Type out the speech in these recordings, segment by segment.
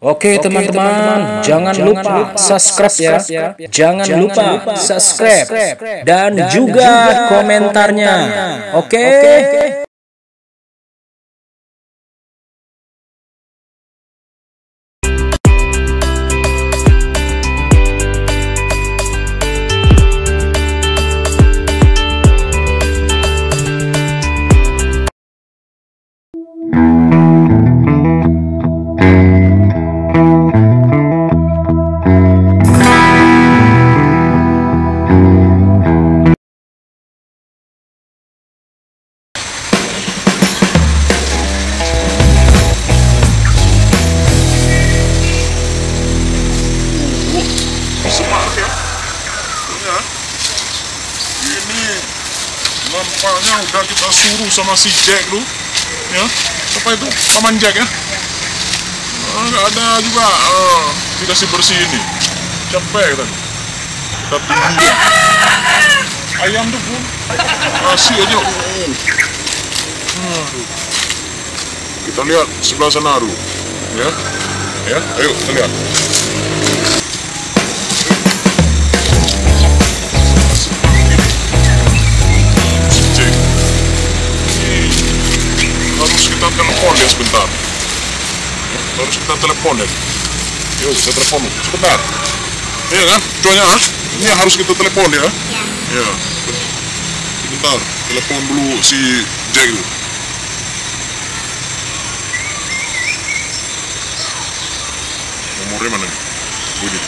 Oke teman-teman, jangan lupa subscribe ya. Jangan lupa subscribe dan juga komentarnya. Oke. Nampaknya udah kita suruh sama si Jack lu, ya. Apa itu? Paman Jack ya? Nggak ada juga dikasih bersih ini. Capek kan? Kita tunggu ya. Ayam tuh pun kasih aja. Kita lihat sebelah sana dulu, ya. Ya, ayo kita lihat. Kita telepon dia sebentar. Harus kita telepon ya. Yuk, kita telepon sebentar. Iya kan? Cuanya, ini harus kita telepon ya. Iya. Sebentar, telepon dulu si Jack itu. Nomornya mana nih? Bunyi.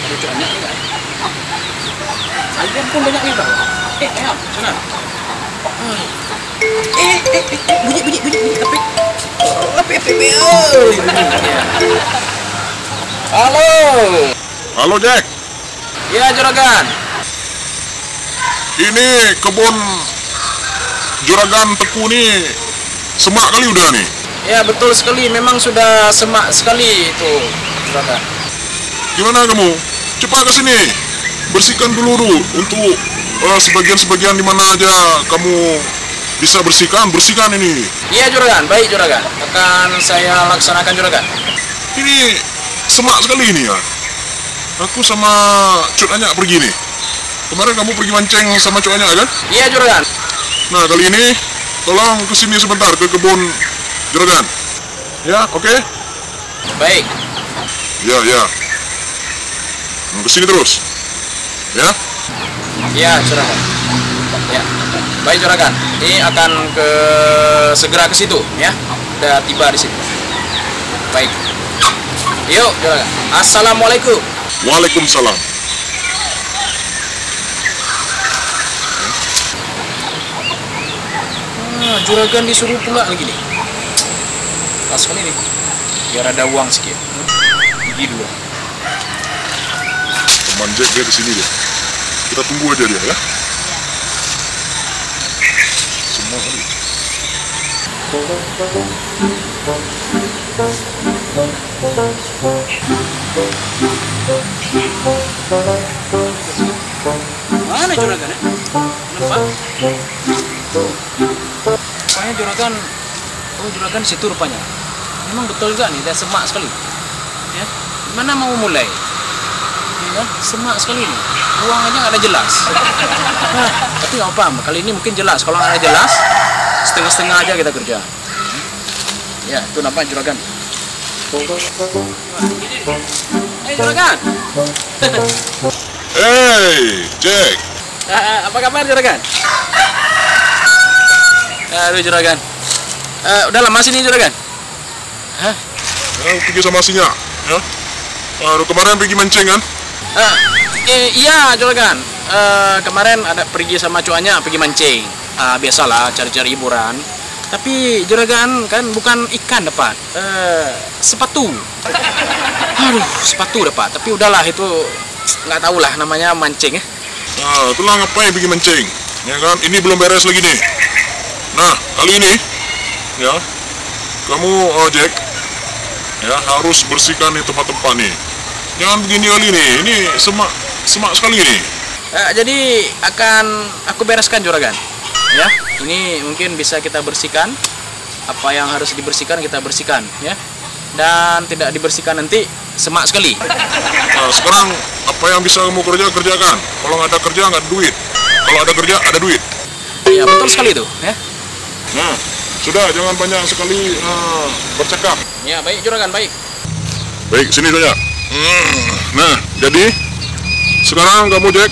Ada cuannya enggak? Ayam pun banyak nih bang. Ayam, sana. Bunyi. Apa? Halo. Halo Jack. Ya juragan. Ini kebun juragan Teku nih semak kali udah nih. Ya betul sekali. Memang sudah semak sekali itu juragan. Gimana kamu? Cepat ke sini. Bersihkan dulu untuk sebagian-sebagian di mana aja kamu bisa bersihkan ini. Iya juragan, baik juragan. Akan saya laksanakan juragan. Ini semak sekali ini ya. Aku sama Cut Anyak pergi nih. Kemarin kamu pergi mancing sama Cut Anyak kan? Iya juragan. Nah kali ini tolong ke sini sebentar ke kebun juragan. Ya, oke? Baik. Ya. Ke sini terus. Ya? Ya, juragan. Ya. Baik, juragan. Ini akan segera ke situ, ya. Udah tiba di situ. Baik. Yuk, juragan. Assalamualaikum. Waalaikumsalam. Juragan disuruh pula lagi nih. Pas kali nih. Biar ada uang sedikit. Gigi dulu. Teman Jack dia di sini dia. Kita tunggu aja dia ya. Semua kali. Mana juragan ya? Kenapa? Rupanya juragan. Oh juragan di situ rupanya. Memang betul gak nih? Dia semak sekali. Ya. Mana mau mulai? Ya, semak sekali nih. Uang aja nggak ada jelas. Nah, tapi nggak apa-apa. Kali ini mungkin jelas. Kalau nggak ada jelas, setengah-setengah aja kita kerja. Ya, itu namanya juragan. Hei juragan. Hey, Jack. Apa kabar juragan? Aduh juragan. Udah lama sini juragan. Hah? Ya, pergi sama Sinya. Ya. Kemarin pergi mancing kan? Iya juragan. Kemarin ada pergi sama cuanya pergi mancing. Biasalah cari-cari hiburan. Tapi juragan kan bukan ikan dapat. Sepatu. Aduh, sepatu dapat. Tapi udahlah itu nggak tahu lah namanya mancing ya. Nah, itulah ngapain pergi mancing? Ya kan? Ini belum beres lagi nih. Nah, kali ini ya kamu Jack ya harus bersihkan nih tempat-tempat nih. Jangan begini kali nih. Ini semak sekali nih. Jadi akan aku bereskan juragan. Ya. Ini mungkin bisa kita bersihkan. Apa yang harus dibersihkan kita bersihkan, ya. Dan tidak dibersihkan nanti semak sekali. Nah, sekarang apa yang bisa kamu kerjakan. Kalau nggak ada kerja nggak ada duit. Kalau ada kerja ada duit. Ya betul sekali itu, ya. Nah, sudah jangan banyak sekali bercakap. Ya baik juragan, baik. Baik, sini saja. Nah, jadi sekarang kamu Jack,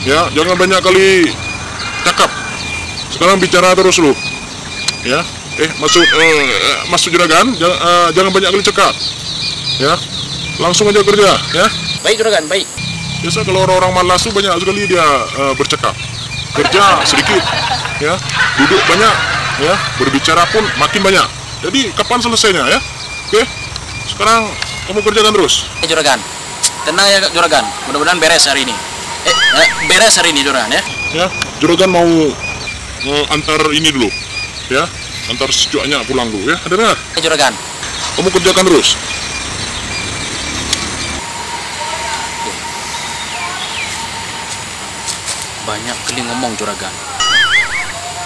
ya jangan banyak kali cakap. Sekarang bicara terus lu, ya. Masuk juragan, jangan banyak kali cakap, ya. Langsung aja kerja, ya. Baik juragan, baik. Biasa kalau orang-orang malas tuh banyak sekali dia bercakap. Kerja sedikit, ya. Duduk banyak, ya. Berbicara pun makin banyak. Jadi kapan selesainya, ya? Oke. Sekarang kamu kerjakan terus. Juragan, tenang ya juragan. Mudah-mudahan beres hari ini. Beres hari ini juragan, ya. Ya, juragan mau antar ini dulu, ya. Antar sejuaknya pulang dulu, ya. Dengar? Juragan. Kamu kerjakan terus. Banyak kali ngomong juragan.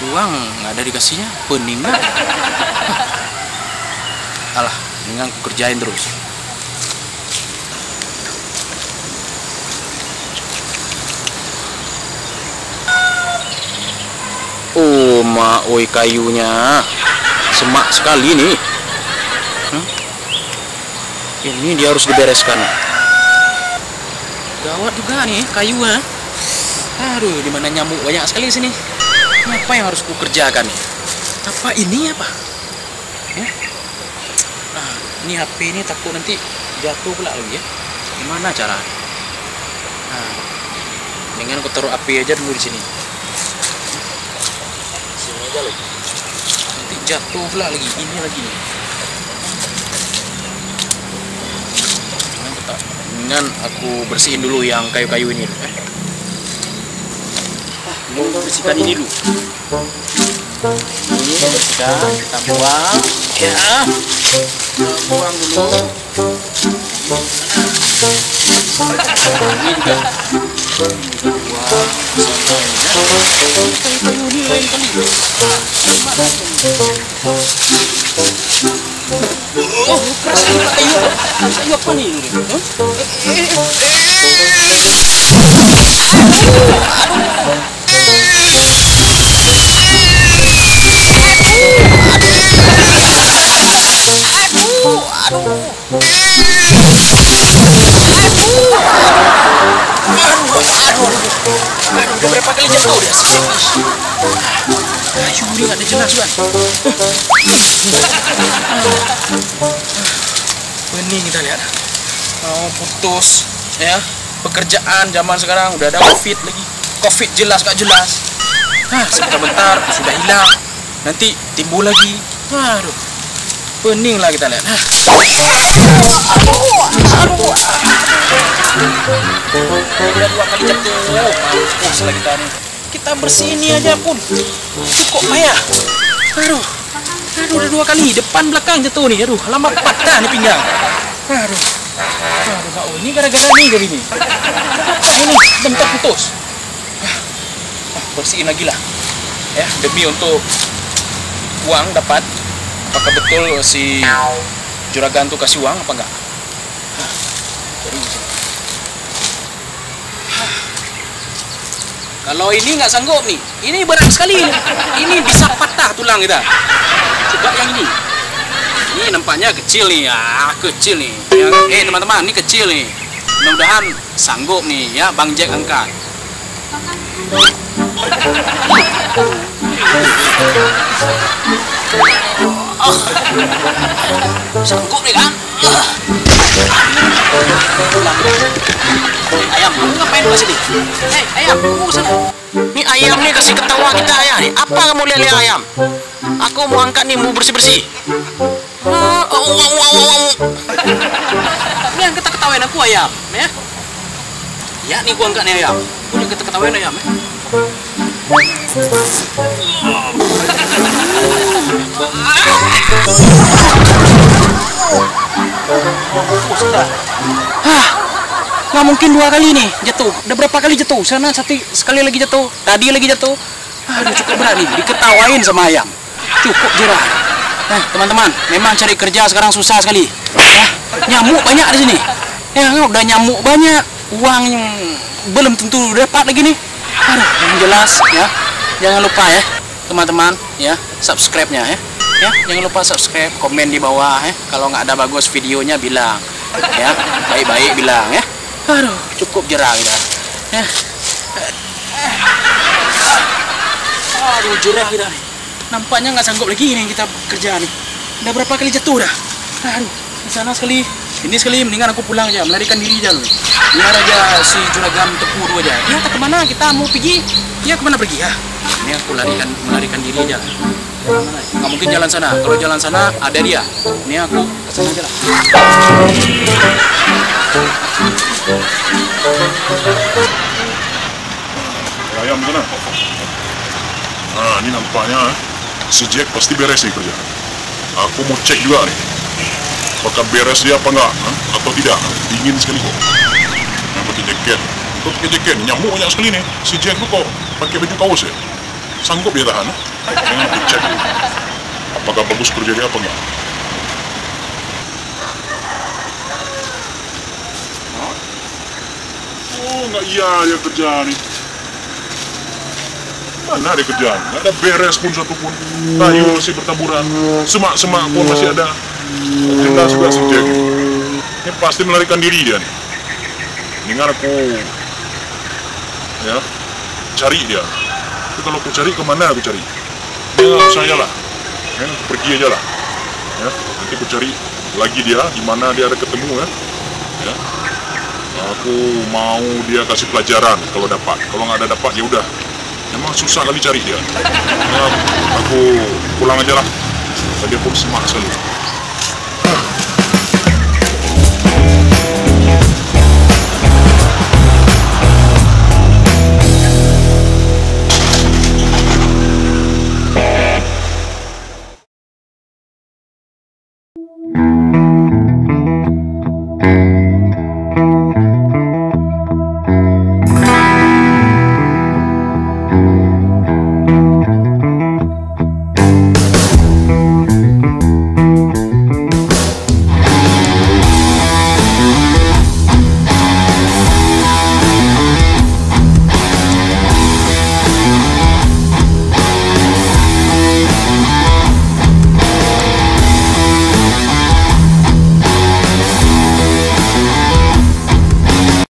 Uang nggak ada dikasihnya, peningan. Alah, mendingan aku kerjain terus. Oh, oi kayunya semak sekali nih. Ini dia harus dibereskan. Gawat juga nih kayunya. Aduh, di mana nyamuk banyak sekali sini. Apa yang harus ku kerjakan nih? Apa ini apa? Ya? Ini HP ini takut nanti jatuh pula lagi ya. Gimana cara? Nah, dengan aku taruh HP aja dulu di sini. Sini aja lagi. Nanti jatuh pula lagi. Ini lagi nih. Dengan aku bersihin dulu yang kayu-kayu ini. Ini bersihkan ini dulu. Ini bersihkan, kita buang. Ya, kita buang dulu. Ini juga buang semuanya. Kayu ini lain kali. Oh, keras ini Pak kayu. Kayu apa nih ini? Udah berapa kali jatuh dia sih? Kayu dia nggak ada jelas kan? Bening kita lihat. Mau putus, ya. Pekerjaan zaman sekarang udah ada COVID lagi. COVID jelas gak jelas. Sebentar-bentar sudah hilang. Nanti timbul lagi. Aduh. Pening lah kita lihat. Udah 2 kali jatuh. Mampus lah kita nih. Kita bersih ini aja pun cukup payah. Aduh. Udah 2 kali depan belakang jatuh nih. Aduh, lama patah nih pinggang. Aduh, ini gara-gara nih jadi nih. Ini bentar putus. Bersihin lagi lah. Ya, demi untuk uang dapat. Apakah betul si juragan tuh kasih uang apa enggak? Jadi kalau ini nggak sanggup nih, ini berat sekali. Ini bisa patah tulang kita. Coba yang ini. Ini nampaknya kecil nih, ya kecil nih. Teman-teman, ini kecil nih. Mudah-mudahan sanggup nih, ya Bang Jack angkat. Sanggup nih kan? Ayam, kamu ngapain ke sini? Ayam, kamu ke sana. Ini ayam nih kasih ketawa kita ya nih. Apa kamu lihat ayam? Aku mau angkat nih, mau bersih-bersih. Ini yang kita ketawain aku ayam, ya? Ya, nih gua angkat nih ayam. Udah kita ketawain ayam, ya? Nggak mungkin 2 kali nih jatuh. Udah berapa kali jatuh? Sana sekali lagi jatuh. Tadi lagi jatuh. Aduh, cukup berani diketawain sama ayam. Cukup jerah. Teman-teman, memang cari kerja sekarang susah sekali. Nyamuk banyak di sini. Udah nyamuk banyak, uang belum tentu dapat lagi nih. Aduh, yang jelas ya. Jangan lupa ya, teman-teman ya, subscribe-nya ya. Jangan lupa subscribe, komen di bawah ya. Kalau nggak ada bagus videonya bilang ya, baik-baik bilang ya. Aduh, cukup jerah kita. Aduh, jerah kita nih. Nampaknya nggak sanggup lagi nih kita kerja nih. Udah berapa kali jatuh dah. Aduh, di sana sekali, ini sekali, mendingan aku pulang aja, melarikan diri aja loh. Biar aja si juragan Tepuru aja. Dia tak kemana kita mau pergi? Dia kemana pergi ya? Ini aku melarikan diri aja. Nggak mungkin jalan sana. Kalau jalan sana ada dia. Ini aku ke sana aja lah. Ayam sana. Nah, ini nampaknya si Jack pasti beres nih kerja. Aku mau cek juga nih, apakah beres dia apa enggak, atau tidak. Dingin sekali kok. Nah, pakai jaket. Kok pakai jaket? Nyamuk banyak sekali nih. Si Jack tuh kok pakai baju kaos ya? Sanggup dia tahan? Jangan aku cek dulu. Apakah bagus kerja dia apa enggak? Oh, enggak iya dia kerja nih. Mana ada kerjaan? Nggak ada beres pun satu pun. Kayu masih bertaburan, semak-semak pun masih ada. Jelas juga si Jack. Ini pasti melarikan diri dia nih. Dengar aku ya, cari dia. Tapi kalau aku cari, kemana aku cari? Ya saya lah, ya, pergi aja lah. Ya, nanti aku cari lagi dia, di mana dia ada ketemu ya. Ya. Aku mau dia kasih pelajaran kalau dapat. Kalau nggak ada dapat ya udah. Memang susah kali cari dia. Ya, aku pulang aja lah. Dia pun semak sekali.